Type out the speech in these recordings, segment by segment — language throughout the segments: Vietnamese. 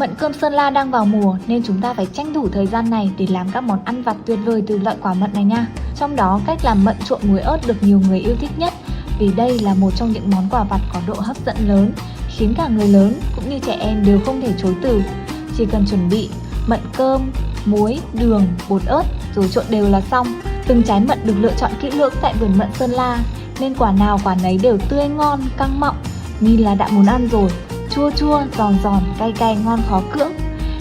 Mận cơm Sơn La đang vào mùa nên chúng ta phải tranh thủ thời gian này để làm các món ăn vặt tuyệt vời từ loại quả mận này nha. Trong đó, cách làm mận trộn muối ớt được nhiều người yêu thích nhất vì đây là một trong những món quà vặt có độ hấp dẫn lớn, khiến cả người lớn cũng như trẻ em đều không thể chối từ. Chỉ cần chuẩn bị mận cơm, muối, đường, bột ớt rồi trộn đều là xong. Từng trái mận được lựa chọn kỹ lưỡng tại vườn mận Sơn La nên quả nào quả nấy đều tươi ngon, căng mọng, nhìn là đã muốn ăn rồi. Chua chua, giòn giòn, cay cay, ngon khó cưỡng.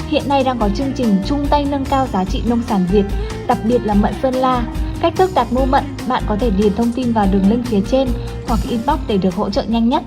Hiện nay đang có chương trình chung tay nâng cao giá trị nông sản Việt, đặc biệt là mận Sơn La. Cách thức đặt mua mận, bạn có thể điền thông tin vào đường link phía trên hoặc inbox để được hỗ trợ nhanh nhất.